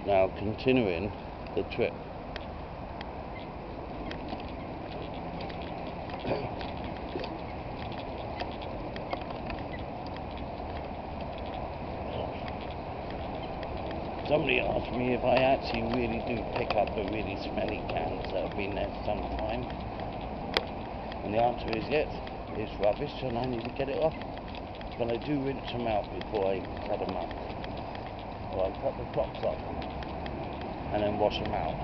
Now continuing the trip. Somebody asked me if I actually really do pick up the really smelly cans that have been there some time. And the answer is yes, it's rubbish and I need to get it off. But I do rinse them out before I cut them up. Or I cut the tops off and then wash them out.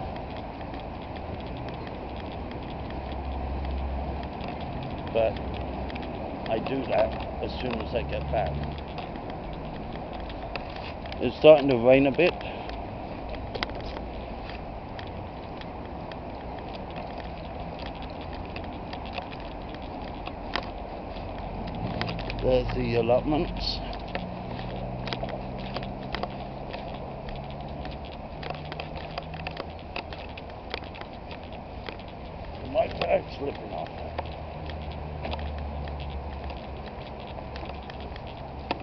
But I do that as soon as I get back. It's starting to rain a bit. There's the allotments. My tag's slipping off.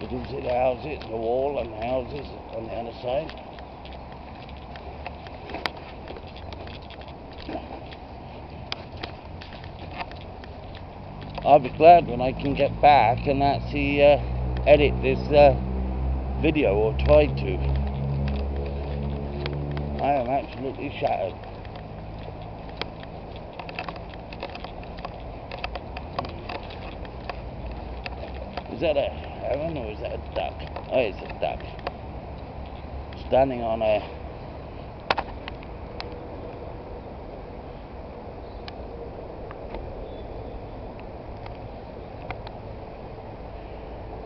You can see the houses, the wall and the houses on the other side. I'll be glad when I can get back and actually edit this video, or try to. I am absolutely shattered. Is that a heron or is that a duck? Oh, it's a duck. Standing on a...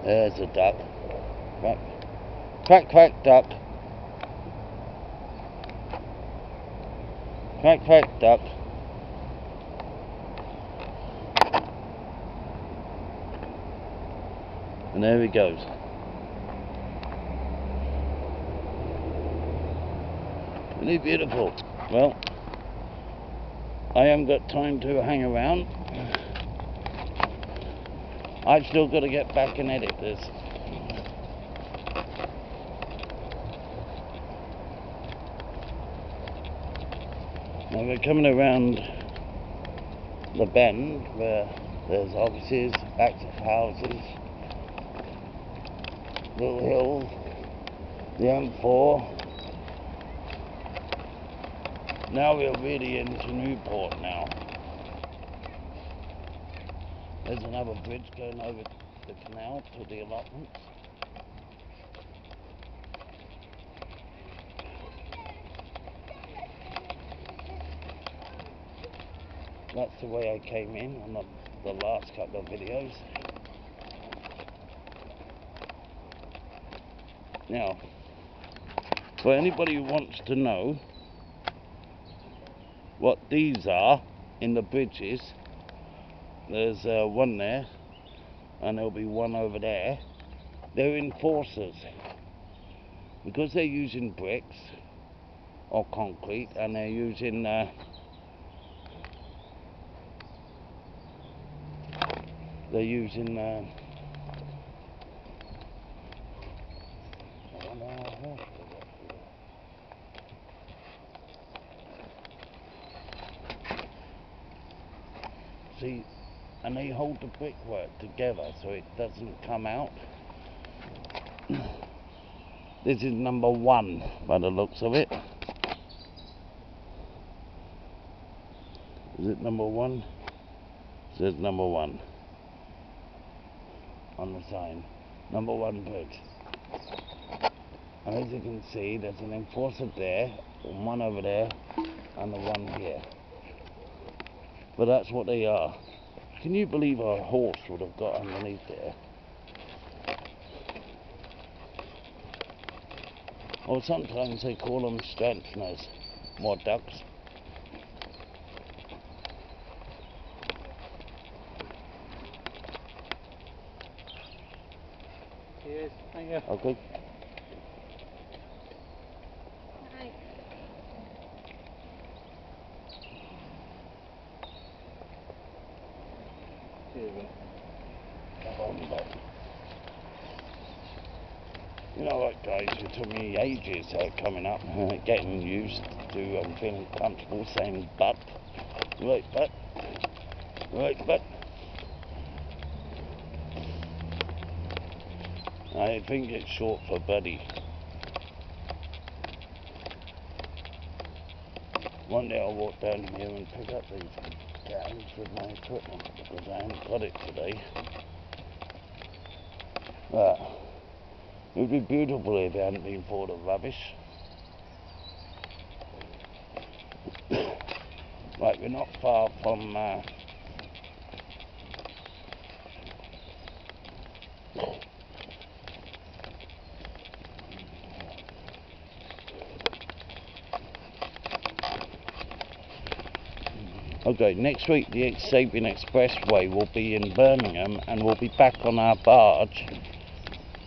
There's a duck. Quack. Quack, quack, duck. Quack, quack, duck. And there he goes. Isn't he beautiful? Well, I haven't got time to hang around. I've still got to get back and edit this. Now we're coming around the bend where there's offices, backs of houses, little hill, the M4. Now we're really into Newport now. There's another bridge going over the canal to the allotments. That's the way I came in on the last couple of videos. Now, for anybody who wants to know what these are in the bridges, there's one there and there'll be one over there. They're enforcers because they're using bricks or concrete, and they're using see, and they hold the brickwork together so it doesn't come out. This is number 1 by the looks of it. Is it number 1? It says number 1 on the sign. Number 1 bridge. And as you can see, there's an enforcer there, one over there, and the one here. But that's what they are. Can you believe a horse would have got underneath there? Or sometimes they call them strengtheners. More ducks. Cheers, thank you. Okay. Right. Cheers, You know, Alright guys, it took me ages coming up, getting used to feeling comfortable saying butt. Right butt. Right butt. I think it's short for buddy. One day I'll walk down here and pick up these cans with my equipment because I haven't got it today. But it would be beautiful if it hadn't been for the rubbish. Right, we're not far from okay, next week the Sabiean Expressway will be in Birmingham and we'll be back on our barge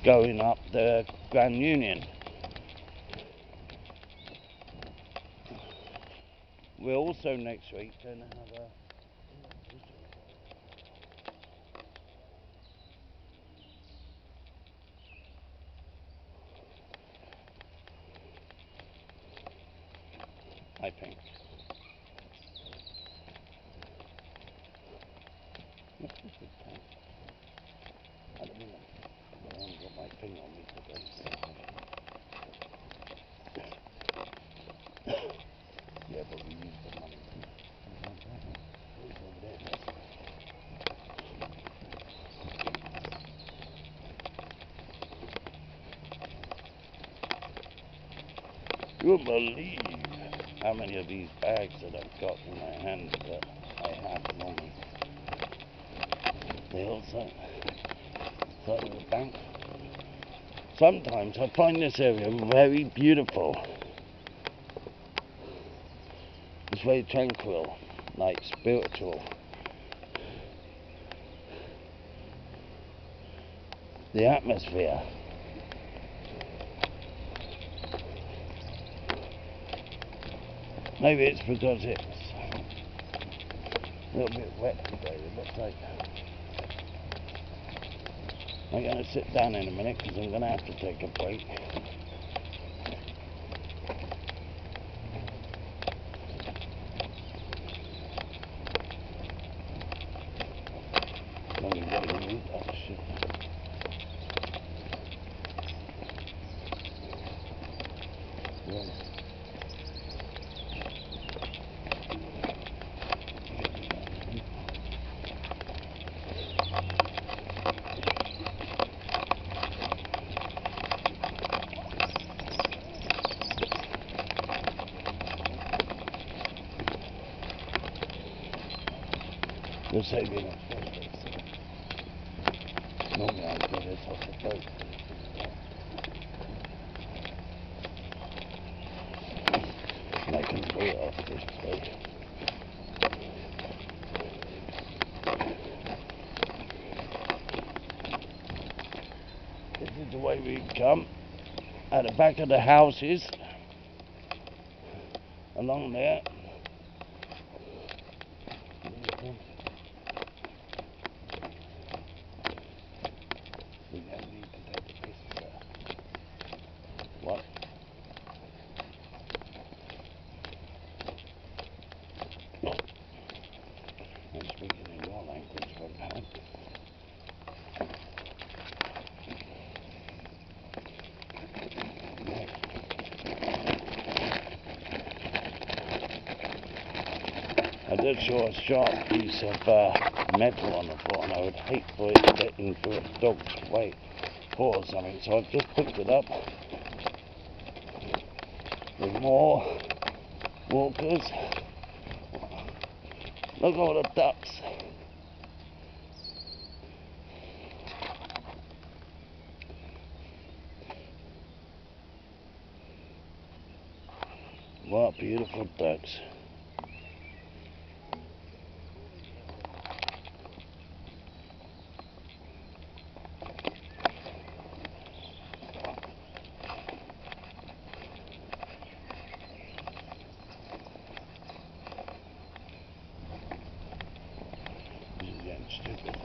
going up the Grand Union. We're also next week going to have a I think. I don't know. I haven't got my thing on me today. Yeah, but we use the money. It's over there. You wouldn't believe how many of these bags that I've got in my hand that I have normally. They also side of the bank. Sometimes I find this area very beautiful. It's very tranquil, like spiritual. The atmosphere. Maybe it's because it's a little bit wet today, it looks like. I'm going to sit down in a minute because I'm going to have to take a break. Let me get a mute that shit. Yeah. The Sabiean Expressway. Normally I do this off the boat. And I can do it off this boat. This is the way we come. At the back of the houses. Along there. What? I'm speaking in your language, but how? I did show a sharp piece of metal on the floor, and I would hate for it to get into a dog's way or something, so I've just picked it up with more walkers. Look at all the ducks. What beautiful ducks. Stupid.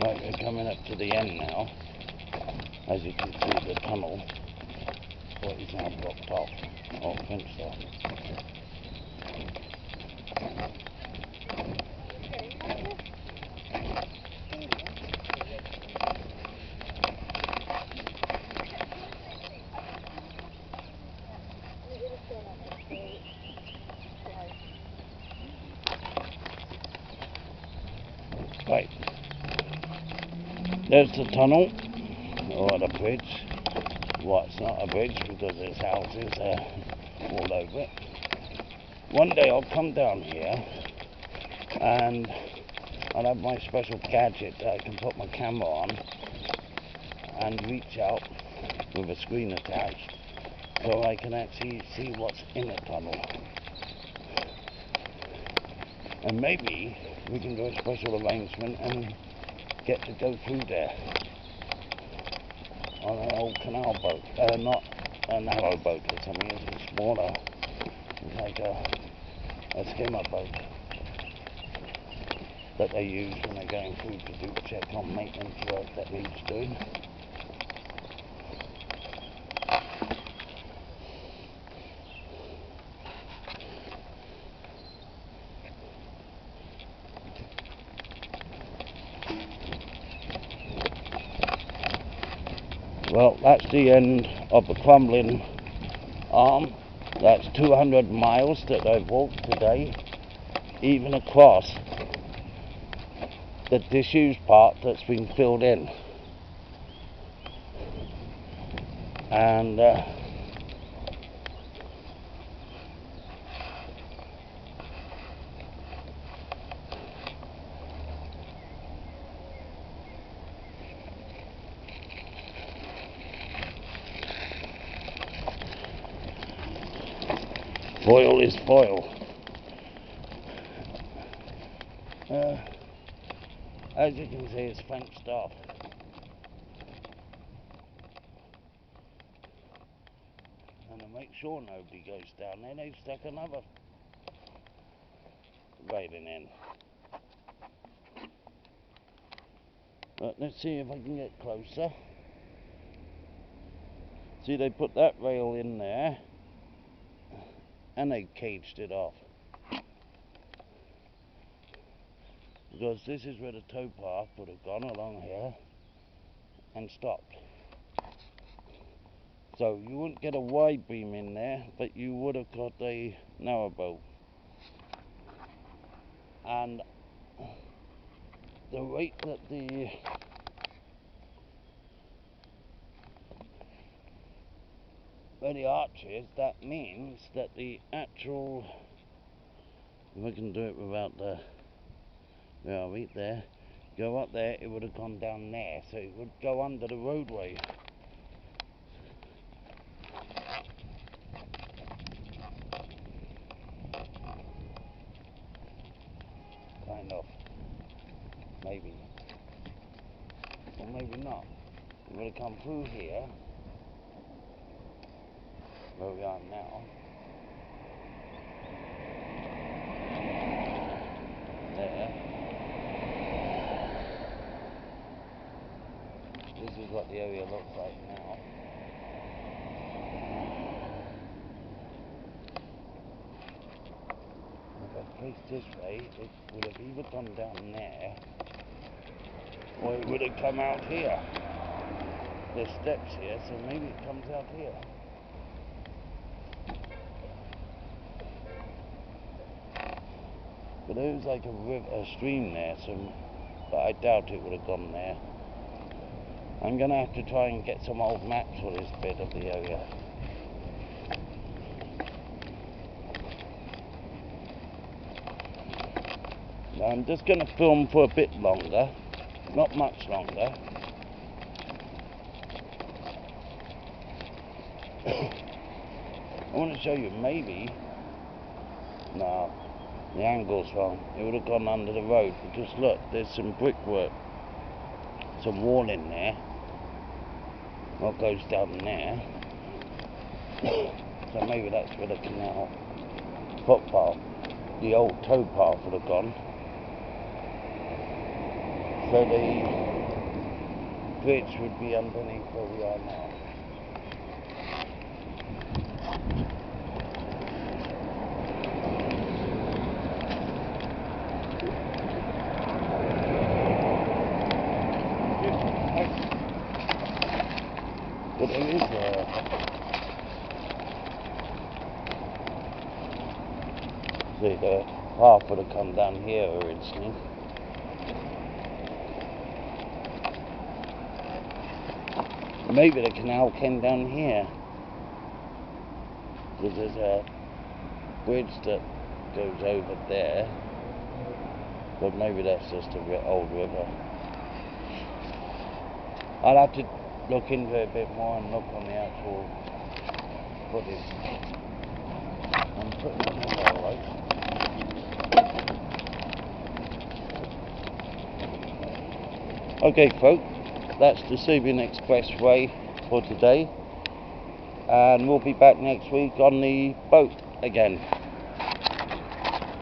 Right, we're coming up to the end now. As you can see, the tunnel, what is now blocked off, or fenced off. Right, there's the tunnel, or the bridge. Well, it's not a bridge because there's houses all over it. One day I'll come down here and I'll have my special gadget that I can put my camera on and reach out with a screen attached so I can actually see what's in the tunnel. And maybe we can do a special arrangement and get to go through there on an old canal boat, not a narrow boat or something, it's smaller, it's like a skimmer boat that they use when they're going through to do check on maintenance work that needs doing. Well, that's the end of the Crumlin arm. That's 200 miles that I've walked today, even across the disused part that's been filled in. And foil is foil. As you can see, it's fenced off. And to make sure nobody goes down there, they've stuck another railing in. But let's see if I can get closer. See, they put that rail in there and they caged it off. Because this is where the towpath would have gone along here and stopped. So you wouldn't get a wide beam in there, but you would have got a narrow boat. And the rate that where the arch is, that means that the actual, if I can do it without the, where are we, there, go up there, it would have gone down there, so it would go under the roadway. Kind of, maybe, or maybe not. It would have come through here, where we are now. There. This is what the area looks like now. If I face this way, it would have either gone down there, or it would have come out here. There's steps here, so maybe it comes out here. But there was like a stream there, so, but I doubt it would have gone there. I'm going to have to try and get some old maps for this bit of the area. Now I'm just going to film for a bit longer, not much longer. I want to show you, maybe, no, the angle's wrong. It would have gone under the road, because look, there's some brickwork, some wall in there, what goes down there. So maybe that's where the canal footpath, the old towpath would have gone. So the bridge would be underneath where we are now. But there is see, the path would have come down here originally. Maybe the canal came down here, because there's a bridge that goes over there, but maybe that's just a old river. I'll have to look into it a bit more and look on the actual footage. I'm pretty sure alright. Okay folks, that's the Sabiean Expressway for today, and we'll be back next week on the boat again.